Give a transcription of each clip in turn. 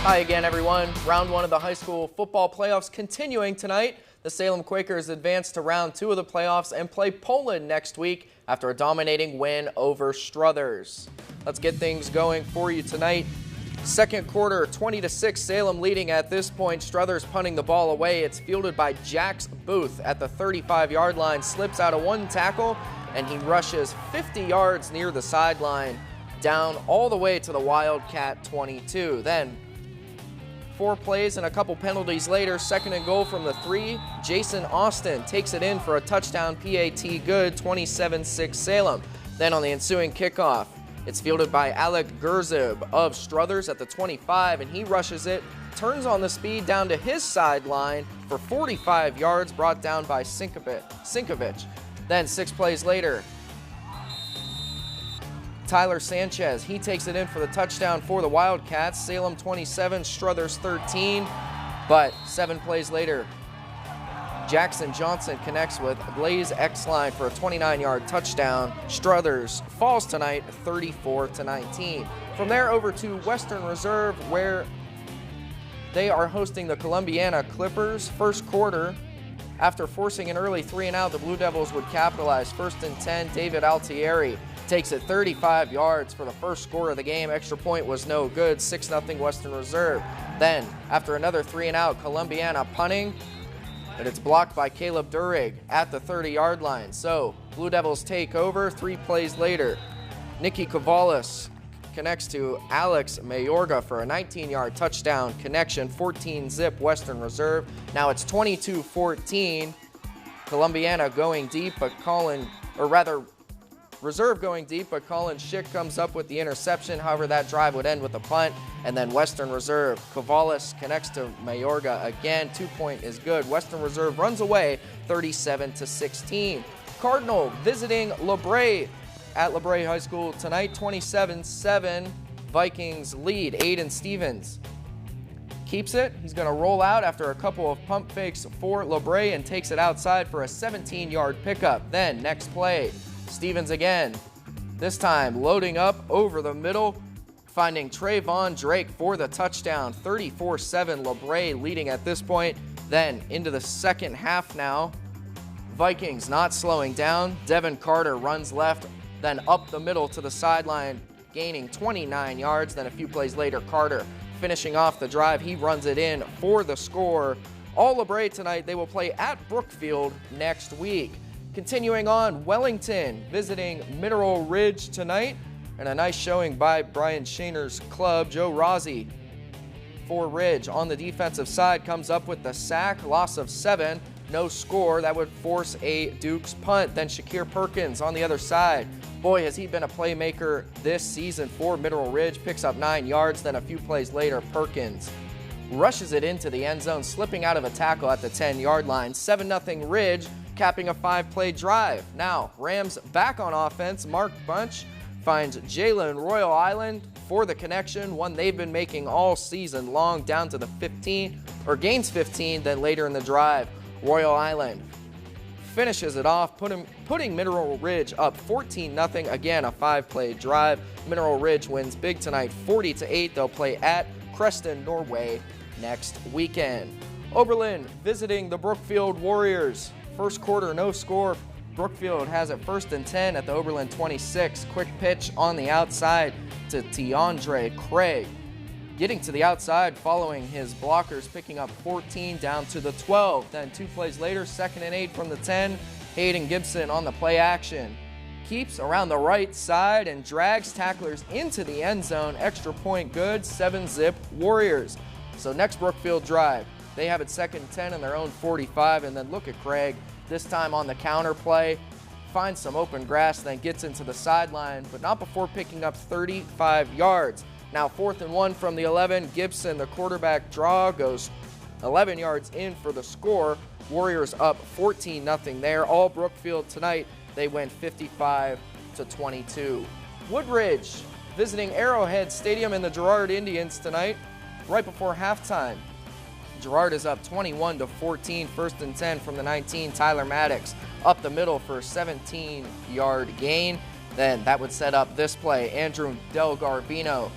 Hi again, everyone. Round one of the high school football playoffs continuing tonight. The Salem Quakers advance to round two of the playoffs and play Poland next week after a dominating win over Struthers. Let's get things going for you tonight. Second quarter, 20-6, Salem leading at this point. Struthers punting the ball away. It's fielded by Jax Booth at the 35-yard line, slips out of one tackle, and he rushes 50 yards near the sideline, down all the way to the Wildcat 22. Then 4 plays and a couple penalties later, second and goal from the 3. Jason Austin takes it in for a touchdown, PAT good, 27-6 Salem. Then on the ensuing kickoff, it's fielded by Alec Gerzib of Struthers at the 25, and he rushes it, turns on the speed down to his sideline for 45 yards, brought down by Sinkovich. Then 6 plays later, Tyler Sanchez, he takes it in for the touchdown for the Wildcats. Salem 27, Struthers 13. But 7 plays later, Jackson Johnson connects with Blaze Exline for a 29-yard touchdown. Struthers falls tonight 34-19. From there over to Western Reserve, where they are hosting the Columbiana Clippers. First quarter, after forcing an early 3-and-out, the Blue Devils would capitalize. 1st and 10, David Altieri takes it 35 yards for the first score of the game. Extra point was no good, 6-0 Western Reserve. Then, after another 3-and-out, Columbiana punting, but it's blocked by Caleb Durig at the 30-yard line. So, Blue Devils take over. 3 plays later, Nicky Cavalis connects to Alex Mayorga for a 19-yard touchdown connection, 14-zip Western Reserve. Now it's 22-14. Columbiana going deep, but Reserve going deep, but Colin Schick comes up with the interception. However, that drive would end with a punt. And then Western Reserve, Cavalis connects to Mayorga again. 2-point is good. Western Reserve runs away 37-16. Cardinal visiting LABRAE at LABRAE High School tonight, 27-7. Vikings lead. Aiden Stevens keeps it. He's going to roll out after a couple of pump fakes for LABRAE and takes it outside for a 17-yard pickup. Then next play, Stevens again, this time loading up over the middle, finding Trayvon Drake for the touchdown. 34-7, LABRAE leading at this point. Then into the second half now, Vikings not slowing down. Devin Carter runs left, then up the middle to the sideline, gaining 29 yards. Then a few plays later, Carter finishing off the drive. He runs it in for the score. All LABRAE tonight. They will play at Brookfield next week. Continuing on, Wellington visiting Mineral Ridge tonight, and a nice showing by Brian Shaner's club. Joe Rossi for Ridge on the defensive side comes up with the sack, loss of 7, no score. That would force a Dukes punt. Then Shakir Perkins on the other side. Boy, has he been a playmaker this season for Mineral Ridge. Picks up 9 yards. Then a few plays later, Perkins rushes it into the end zone, slipping out of a tackle at the 10-yard line. 7-0 Ridge, capping a 5-play drive. Now, Rams back on offense. Mark Bunch finds Jalen Royal Island for the connection, one they've been making all season long, down to the 15, or gains 15, then later in the drive, Royal Island finishes it off, putting Mineral Ridge up 14-0. Again, a 5-play drive. Mineral Ridge wins big tonight, 40-8. They'll play at Creston, Norway next weekend. Oberlin visiting the Brookfield Warriors. First quarter, no score. Brookfield has it 1st and 10 at the Oberlin 26. Quick pitch on the outside to Tiandre Craig. Getting to the outside following his blockers, picking up 14 down to the 12. Then 2 plays later, 2nd and 8 from the 10. Hayden Gibson on the play action. Keeps around the right side and drags tacklers into the end zone. Extra point good, 7-zip Warriors. So next Brookfield drive, they have it 2nd and 10 in their own 45, and then look at Craig, this time on the counter play, finds some open grass, then gets into the sideline, but not before picking up 35 yards. Now 4th and 1 from the 11, Gibson, the quarterback draw, goes 11 yards in for the score. Warriors up 14-0 there. All Brookfield tonight, they win 55-22. Woodridge visiting Arrowhead Stadium in the Girard Indians tonight, right before halftime. Girard is up 21-14, 1st and 10 from the 19. Tyler Maddox up the middle for a 17-yard gain. Then that would set up this play. Andrew Del Garbino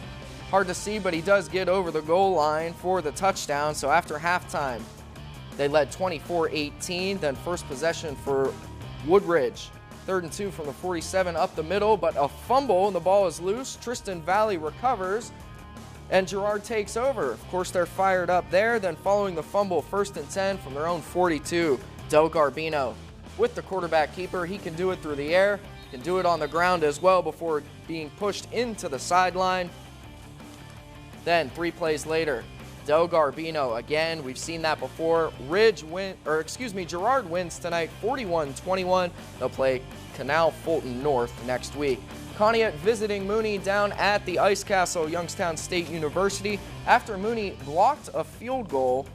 Hard to see, but he does get over the goal line for the touchdown. So after halftime, they led 24-18. Then first possession for Woodridge. 3rd and 2 from the 47 up the middle, but a fumble and the ball is loose. Tristan Valley recovers and Girard takes over. Of course, they're fired up there. Then following the fumble, 1st and 10 from their own 42. Del Garbino with the quarterback keeper. He can do it through the air, can do it on the ground as well before being pushed into the sideline. Then 3 plays later, Del Garbino again. We've seen that before. Girard wins tonight 41-21. They'll play CONNEAUT Fulton North next week. CONNEAUT visiting Mooney down at the Ice Castle, Youngstown State University. After Mooney blocked a field goal,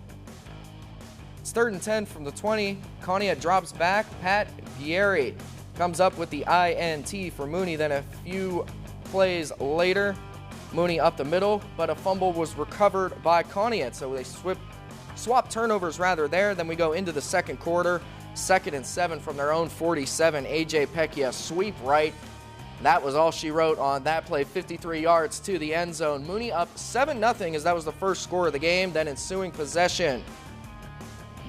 it's 3rd and 10 from the 20. CONNEAUT drops back. Pat Gieri comes up with the INT for Mooney. Then a few plays later, Mooney up the middle, but a fumble was recovered by CONNEAUT. So they swap turnovers rather there. Then we go into the second quarter. 2nd and 7 from their own 47. AJ Pecchia sweep right. That was all she wrote on that play. 53 yards to the end zone. Mooney up 7-0 as that was the first score of the game. Then ensuing possession.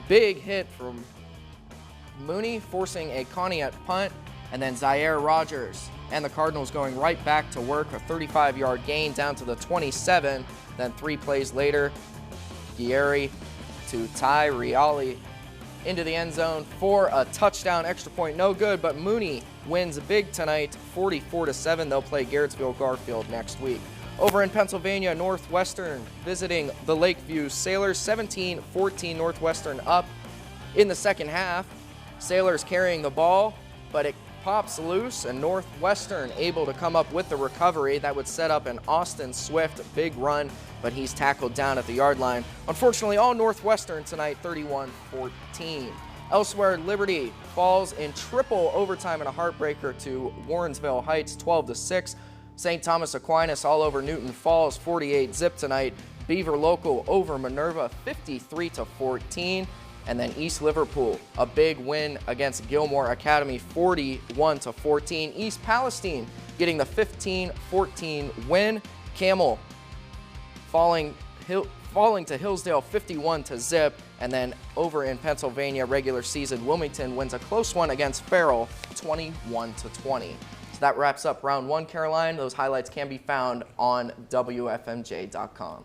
Big hit from Mooney, forcing a CONNEAUT punt. And then Zaire Rogers and the Cardinals going right back to work. A 35-yard gain down to the 27. Then 3 plays later, Gieri to Ty Riali into the end zone for a touchdown. Extra point no good, but Mooney wins big tonight, 44-7. They'll play Garrettsville Garfield next week. Over in Pennsylvania, Northwestern visiting the Lakeview Sailors. 17-14 Northwestern up in the second half. Sailors carrying the ball, but it pops loose, and Northwestern able to come up with the recovery. That would set up an Austin Swift big run, but he's tackled down at the yard line. Unfortunately, all Northwestern tonight, 31-14. Elsewhere, Liberty falls in triple overtime in a heartbreaker to Warrensville Heights, 12-6. St. Thomas Aquinas all over Newton Falls, 48-zip tonight. Beaver Local over Minerva, 53-14. And then East Liverpool, a big win against Gilmore Academy, 41-14. East Palestine getting the 15-14 win. Camel falling to Hillsdale, 51-zip. And then over in Pennsylvania, regular season, Wilmington wins a close one against Farrell, 21-20. So that wraps up round 1, Caroline. Those highlights can be found on WFMJ.com.